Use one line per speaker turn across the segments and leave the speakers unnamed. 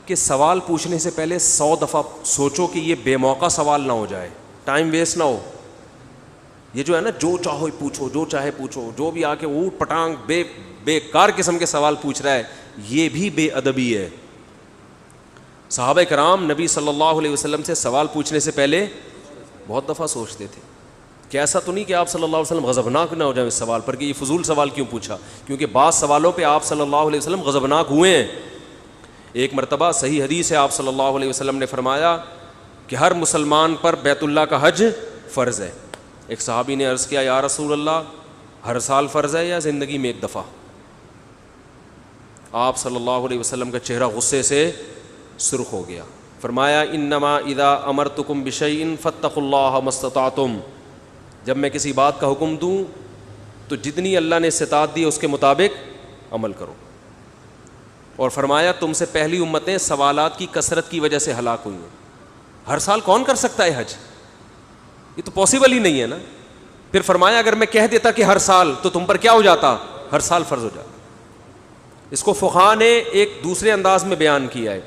کہ سوال پوچھنے سے پہلے 100 دفعہ سوچو کہ یہ بے موقع سوال نہ ہو جائے, ٹائم ویسٹ نہ ہو. یہ جو ہے نا جو چاہو پوچھو, جو چاہے پوچھو, جو بھی آ کے اوٹ پٹانگ بیکار قسم کے سوال پوچھ رہا ہے, یہ بھی بے ادبی ہے. صحابہ کرام نبی صلی اللہ علیہ وسلم سے سوال پوچھنے سے پہلے بہت دفعہ سوچتے تھے. کہ ایسا تو نہیں کہ آپ صلی اللہ علیہ وسلم غضبناک نہ ہو جائیں اس سوال پر کہ یہ فضول سوال کیوں پوچھا, کیونکہ بعض سوالوں پہ آپ صلی اللہ علیہ وسلم غضبناک ہوئے ہیں. ایک مرتبہ صحیح حدیث ہے, آپ صلی اللہ علیہ وسلم نے فرمایا کہ ہر مسلمان پر بیت اللہ کا حج فرض ہے. ایک صحابی نے عرض کیا یا رسول اللہ, ہر سال فرض ہے یا زندگی میں ایک دفعہ؟ آپ صلی اللہ علیہ وسلم کا چہرہ غصے سے سرخ ہو گیا. فرمایا انما اذا امرتکم بشیء فاتقوا اللہ ما استطعتم, جب میں کسی بات کا حکم دوں تو جتنی اللہ نے استطاعت دی اس کے مطابق عمل کرو. اور فرمایا تم سے پہلی امتیں سوالات کی کثرت کی وجہ سے ہلاک ہوئی ہیں. ہر سال کون کر سکتا ہے حج؟ یہ تو پاسبل ہی نہیں ہے نا. پھر فرمایا اگر میں کہہ دیتا کہ ہر سال, تو تم پر کیا ہو جاتا؟ ہر سال فرض ہو جاتا. اس کو فقہا نے ایک دوسرے انداز میں بیان کیا ہے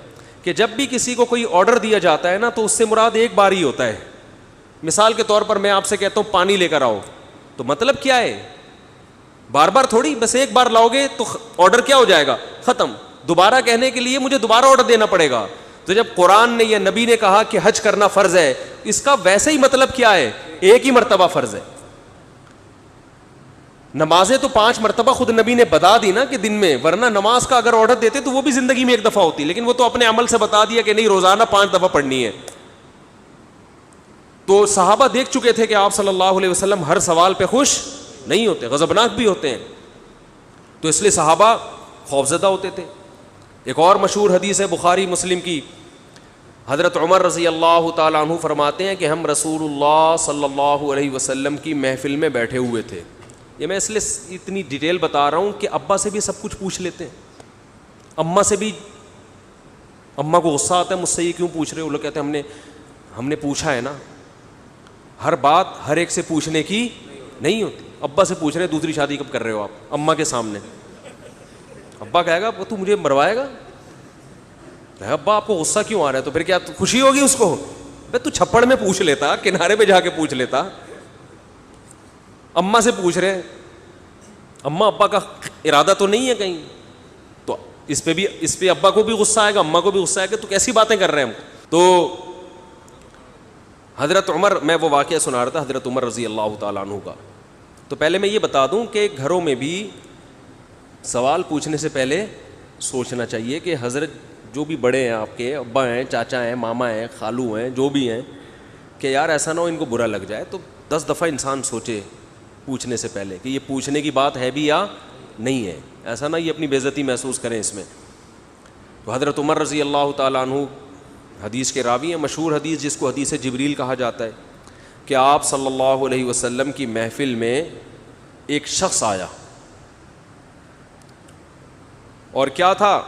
کہ جب بھی کسی کو کوئی آرڈر دیا جاتا ہے نا تو اس سے مراد ایک بار ہی ہوتا ہے. مثال کے طور پر میں آپ سے کہتا ہوں پانی لے کر آؤ, تو مطلب کیا ہے؟ بار بار تھوڑی, بس ایک بار لاؤ گے تو آرڈر کیا ہو جائے گا؟ ختم. دوبارہ کہنے کے لیے مجھے دوبارہ آرڈر دینا پڑے گا. تو جب قرآن نے یا نبی نے کہا کہ حج کرنا فرض ہے, اس کا ویسے ہی مطلب کیا ہے؟ ایک ہی مرتبہ فرض ہے. نمازیں تو 5 مرتبہ خود نبی نے بتا دی نا کہ دن میں, ورنہ نماز کا اگر آرڈر دیتے تو وہ بھی زندگی میں ایک دفعہ ہوتی, لیکن وہ تو اپنے عمل سے بتا دیا کہ نہیں روزانہ 5 دفعہ پڑھنی ہے. تو صحابہ دیکھ چکے تھے کہ آپ صلی اللہ علیہ وسلم ہر سوال پہ خوش نہیں ہوتے, غضبناک بھی ہوتے ہیں. تو اس لیے صحابہ خوفزدہ ہوتے تھے. ایک اور مشہور حدیث ہے بخاری مسلم کی, حضرت عمر رضی اللہ تعالیٰ عنہ فرماتے ہیں کہ ہم رسول اللہ صلی اللہ علیہ وسلم کی محفل میں بیٹھے ہوئے تھے. یہ میں اس لیے اتنی ڈیٹیل بتا رہا ہوں کہ ابا سے بھی سب کچھ پوچھ لیتے ہیں, اماں سے بھی. اماں کو غصہ آتا ہے مجھ سے یہ کیوں پوچھ رہے ہو, لوگ کہتے ہیں ہم نے پوچھا ہے نا. ہر بات ہر ایک سے پوچھنے کی نہیں ہوتی. ابا سے پوچھ رہے دوسری شادی کب کر رہے ہو آپ, اماں کے سامنے. ابا کہے گا تو مجھے مروائے گا. ابا آپ کو غصہ کیوں آ رہا ہے؟ تو پھر کیا خوشی ہوگی اس کو؟ تو چھپڑ میں پوچھ لیتا, کنارے پہ جا کے پوچھ لیتا. اماں سے پوچھ رہے, اماں ابا کا ارادہ تو نہیں ہے کہیں, تو اس پہ ابا کو بھی غصہ آئے گا, اماں کو بھی غصہ آئے گا. تو کیسی باتیں کر رہے ہیں ہم. تو حضرت عمر, میں وہ واقعہ سنا رہا تھا حضرت عمر رضی اللہ تعالیٰ عنہ کا. تو پہلے میں یہ بتا دوں کہ گھروں میں بھی سوال پوچھنے سے پہلے سوچنا چاہیے کہ حضرت جو بھی بڑے ہیں, آپ کے ابا ہیں, چاچا ہیں, ماما ہیں, خالو ہیں, جو بھی ہیں, کہ یار ایسا نہ ہو ان کو برا لگ جائے. تو 10 دفعہ انسان سوچے پوچھنے سے پہلے کہ یہ پوچھنے کی بات ہے بھی یا نہیں ہے. ایسا نہ یہ اپنی بے عزتی محسوس کریں اس میں. تو حضرت عمر رضی اللہ تعالیٰ عنہ حدیث کے راوی ہیں, مشہور حدیث جس کو حدیث جبریل کہا جاتا ہے, کہ آپ صلی اللہ علیہ وسلم کی محفل میں ایک شخص آیا, اور کیا تھا؟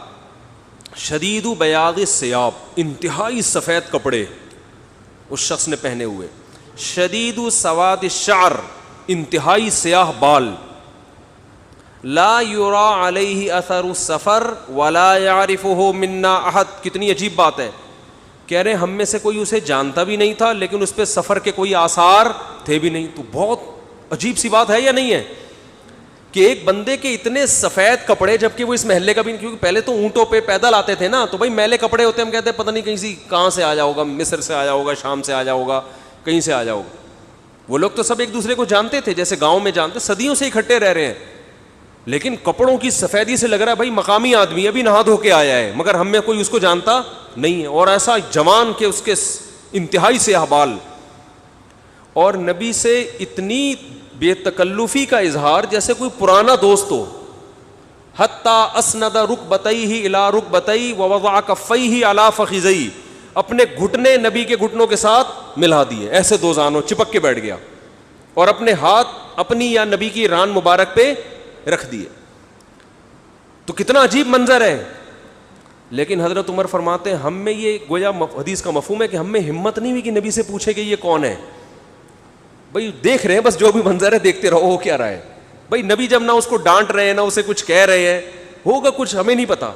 شدید بیاض الثیاب, انتہائی سفید کپڑے اس شخص نے پہنے ہوئے. شدید سواد الشعر, انتہائی سیاہ بال. لا یرا علیہ اثر السفر ولا یعرفہ منا احد. کتنی عجیب بات ہے, کہہ رہے ہم میں سے کوئی اسے جانتا بھی نہیں تھا, لیکن اس پہ سفر کے کوئی آثار تھے بھی نہیں. تو بہت عجیب سی بات ہے یا نہیں ہے کہ ایک بندے کے اتنے سفید کپڑے, جبکہ وہ اس محلے کا بھی نہیں, کیونکہ پہلے تو اونٹوں پہ پیدل آتے تھے نا, تو بھائی میلے کپڑے ہوتے ہیں, ہم کہتے ہیں پتہ نہیں کہیں سے کہاں سے آیا ہوگا, مصر سے آیا ہوگا, شام سے آیا ہوگا, کہیں سے آیا ہوگا. وہ لوگ تو سب ایک دوسرے کو جانتے تھے, جیسے گاؤں میں جانتے, صدیوں سے اکٹھے رہ رہے ہیں, لیکن کپڑوں کی سفیدی سے لگ رہا ہے بھائی مقامی آدمی ابھی نہا دھو کے آیا ہے, مگر ہم میں کوئی اس کو جانتا نہیں ہے. اور ایسا جوان کہ اس کے انتہائی سیاہ بال, اور نبی سے اتنی بے تکلفی کا اظہار جیسے کوئی پرانا دوست ہو. حتی اسند رکبتیہ الی رکبتیہ ووضع کفیہ علی فخذیہ, اپنے گھٹنے نبی کے گھٹنوں کے ساتھ ملا دیے, ایسے دو زانوں چپک کے بیٹھ گیا, اور اپنے ہاتھ اپنی یا نبی کی ران مبارک پہ رکھ دیے. تو کتنا عجیب منظر ہے. لیکن حضرت عمر فرماتے ہیں ہم میں یہ گویا حدیث کا مفہوم ہے کہ ہم میں ہمت نہیں ہوئی کہ نبی سے پوچھے کہ یہ کون ہے. بھائی دیکھ رہے ہیں بس, جو بھی منظر ہے دیکھتے رہو, ہو کیا رہا ہے. بھائی نبی جب نہ اس کو ڈانٹ رہے ہیں نہ اسے کچھ کہہ رہے ہیں, ہوگا کچھ ہمیں نہیں پتا.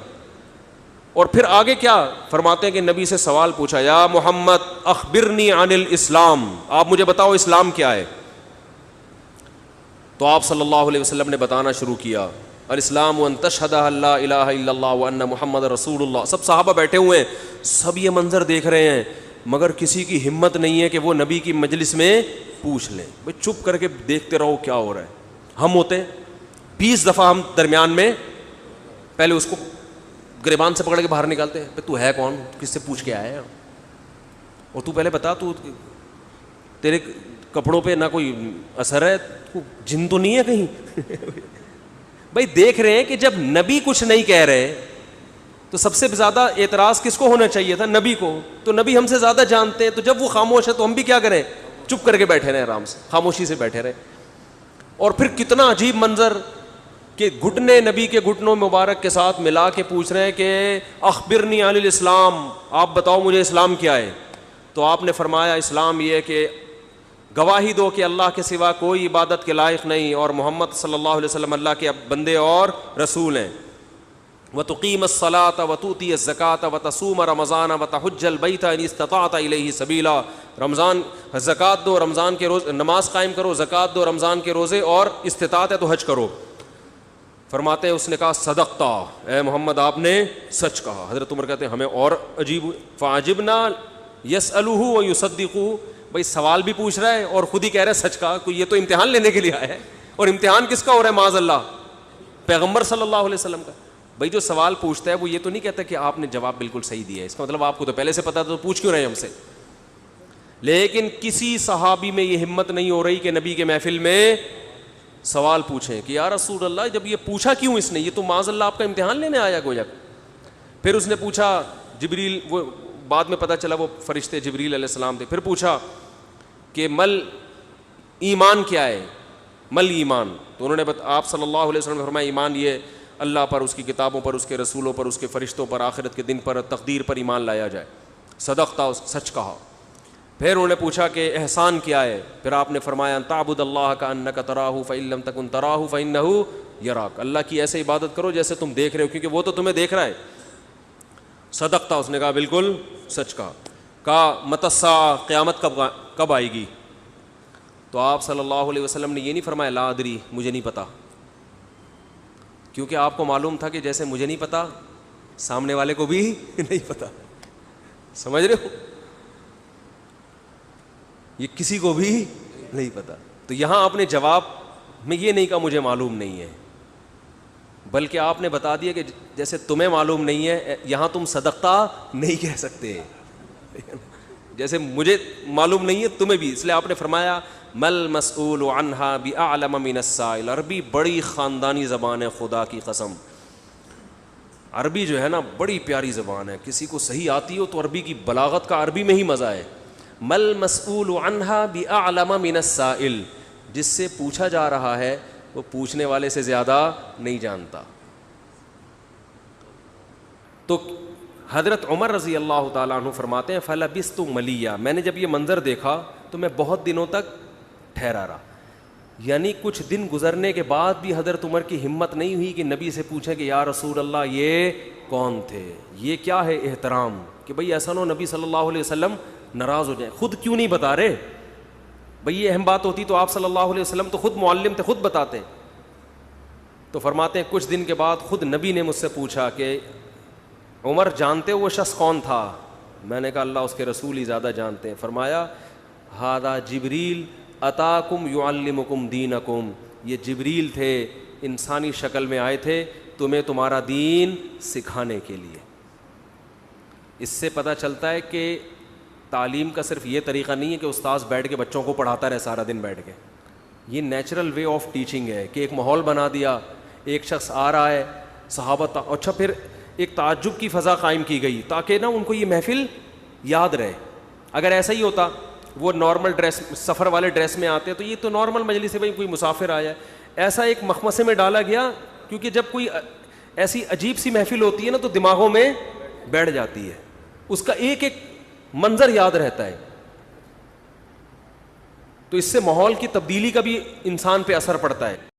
اور پھر آگے کیا فرماتے ہیں کہ نبی سے سوال پوچھا, یا محمد اخبرنی عن الاسلام, آپ مجھے بتاؤ اسلام کیا ہے. تو آپ صلی اللہ علیہ وسلم نے بتانا شروع کیا, الاسلام ان تشہد ان لا الہ الا اللہ وان محمد رسول اللہ. سب صحابہ بیٹھے ہوئے ہیں, سب یہ منظر دیکھ رہے ہیں, مگر کسی کی ہمت نہیں ہے کہ وہ نبی کی مجلس میں پوچھ لیں. بھائی چپ کر کے دیکھتے رہو کیا ہو رہا ہے. ہم ہوتے 20 دفعہ ہم درمیان میں پہلے اس کو گریبان سے پکڑ کے باہر نکالتے ہیں, تو ہے کون, کس سے پوچھ کے آیا ہے, اور تو پہلے بتا, تو تیرے کپڑوں پہ نہ کوئی اثر ہے, جن تو نہیں ہے کہیں. بھائی دیکھ رہے ہیں کہ جب نبی کچھ نہیں کہہ رہے تو سب سے زیادہ اعتراض کس کو ہونا چاہیے تھا, نبی کو. تو نبی ہم سے زیادہ جانتے ہیں, تو جب وہ خاموش ہے تو ہم بھی کیا کریں, چپ کر کے بیٹھے رہے, آرام سے خاموشی سے بیٹھے رہے. اور پھر کتنا عجیب منظر کہ گھٹنے نبی کے گھٹنوں مبارک کے ساتھ ملا کے پوچھ رہے ہیں کہ اخبرنی عن الاسلام, آپ بتاؤ مجھے اسلام کیا ہے. تو آپ نے فرمایا اسلام یہ کہ گواہی دو کہ اللہ کے سوا کوئی عبادت کے لائق نہیں اور محمد صلی اللہ علیہ وسلم اللہ کے بندے اور رسول ہیں. وَتُقِيمَ الصَّلَاةَ وَتُؤْتِيَ الزَّكَاةَ وَتَصُومَ رَمَضَانَ وَتَحُجَّ الْبَيْتَ إِنِ اسْتَطَعْتَ إِلَيْهِ سَبِيلًا. رمضان زکوٰۃ دو, رمضان کے روز نماز قائم کرو, زکوٰۃ دو, رمضان کے روزے, اور استطاعت ہے تو حج کرو. فرماتے ہیں اس نے کہا صدقتا, اے محمد آپ نے سچ کہا. حضرت عمر کہتے ہیں ہمیں اور عجیب ہوئی, فعجبنا یسألہ ویصدقہ. بھائی سوال بھی پوچھ رہا ہے اور خود ہی کہہ رہا ہے سچ کہا. کوئی یہ تو امتحان لینے کے لیے آیا ہے, اور امتحان کس کا ہو رہا ہے معاذ اللہ, پیغمبر صلی اللہ علیہ وسلم کا. بھائی جو سوال پوچھتا ہے وہ یہ تو نہیں کہتا کہ آپ نے جواب بالکل صحیح دیا ہے, اس کا مطلب آپ کو تو پہلے سے پتا تھا, تو پوچھ کیوں رہے ہیں ہم سے. لیکن کسی صحابی میں یہ ہمت نہیں ہو رہی کہ نبی کے محفل میں سوال پوچھیں کہ یا رسول اللہ جب یہ پوچھا کیوں اس نے, یہ تو معاذ اللہ آپ کا امتحان لینے آیا گویا. پھر اس نے پوچھا, جبریل, وہ بعد میں پتہ چلا وہ فرشتے جبریل علیہ السلام تھے. پھر پوچھا کہ مل ایمان کیا ہے, مل ایمان. تو انہوں نے آپ صلی اللہ علیہ وسلم نے فرمایا ایمان یہ اللہ پر, اس کی کتابوں پر, اس کے رسولوں پر, اس کے فرشتوں پر, آخرت کے دن پر, تقدیر پر ایمان لایا جائے. صدقتا, سچ کہا. پھر انہوں نے پوچھا کہ احسان کیا ہے. پھر آپ نے فرمایا ان تعبد اللہ کأنک تراہ فإن لم تکن تراہ فإنہ یراک. اللہ کی ایسے عبادت کرو جیسے تم دیکھ رہے ہو, کیونکہ وہ تو تمہیں دیکھ رہا ہے. صدقتا, اس نے کہا بالکل سچ کہا. کہا متی الساعہ, قیامت کب آئے گی. تو آپ صلی اللہ علیہ وسلم نے یہ نہیں فرمایا لا ادری, مجھے نہیں پتا, کیونکہ آپ کو معلوم تھا کہ جیسے مجھے نہیں پتا سامنے والے کو بھی نہیں پتا. سمجھ رہے ہو, یہ کسی کو بھی نہیں پتا. تو یہاں آپ نے جواب میں یہ نہیں کہا مجھے معلوم نہیں ہے, بلکہ آپ نے بتا دیا کہ جیسے تمہیں معلوم نہیں ہے, یہاں تم صدقہ نہیں کہہ سکتے, جیسے مجھے معلوم نہیں ہے تمہیں بھی. اس لیے آپ نے فرمایا مل مسئول عنہا باعلم من السائل. عربی بڑی خاندانی زبان ہے, خدا کی قسم. عربی جو ہے نا بڑی پیاری زبان ہے, کسی کو صحیح آتی ہو تو عربی کی بلاغت کا عربی میں ہی مزہ ہے. مل مسئول عنہا باعلم من السائل, جس سے پوچھا جا رہا ہے وہ پوچھنے والے سے زیادہ نہیں جانتا. تو حضرت عمر رضی اللہ تعالیٰ عنہ فرماتے ہیں فلبثت ملیہ, میں نے جب یہ منظر دیکھا تو میں بہت دنوں تک ٹھہرا رہا. یعنی کچھ دن گزرنے کے بعد بھی حضرت عمر کی ہمت نہیں ہوئی کہ نبی سے پوچھیں کہ یا رسول اللہ یہ کون تھے, یہ کیا ہے احترام, کہ بھئی ایسا نہ ہو نبی صلی اللہ علیہ وسلم ناراض ہو جائیں. خود کیوں نہیں بتا رہے بھئی, یہ اہم بات ہوتی تو آپ صلی اللہ علیہ وسلم تو خود معلم تھے, خود بتاتے. تو فرماتے ہیں کچھ دن کے بعد خود نبی نے مجھ سے پوچھا کہ عمر جانتے ہو وہ شخص کون تھا. میں نے کہا اللہ اس کے رسول ہی زیادہ جانتے ہیں. فرمایا ھذا جبریل اتاکم یعلمکم دینکم, یہ جبریل تھے, انسانی شکل میں آئے تھے تمہیں تمہارا دین سکھانے کے لیے. اس سے پتہ چلتا ہے کہ تعلیم کا صرف یہ طریقہ نہیں ہے کہ استاذ بیٹھ کے بچوں کو پڑھاتا رہے سارا دن بیٹھ کے. یہ نیچرل وے آف ٹیچنگ ہے کہ ایک ماحول بنا دیا, ایک شخص آ رہا ہے, صحابہ اچھا, پھر ایک تعجب کی فضا قائم کی گئی تاکہ نا ان کو یہ محفل یاد رہے. اگر ایسا ہی ہوتا وہ نارمل ڈریس, سفر والے ڈریس میں آتے تو یہ تو نارمل مجلس ہے, بھائی کوئی مسافر آیا ہے. ایسا ایک مخمصے میں ڈالا گیا کیونکہ جب کوئی ایسی عجیب سی محفل ہوتی ہے نا تو دماغوں میں بیٹھ جاتی ہے, اس کا ایک ایک منظر یاد رہتا ہے. تو اس سے ماحول کی تبدیلی کا بھی انسان پہ اثر پڑتا ہے.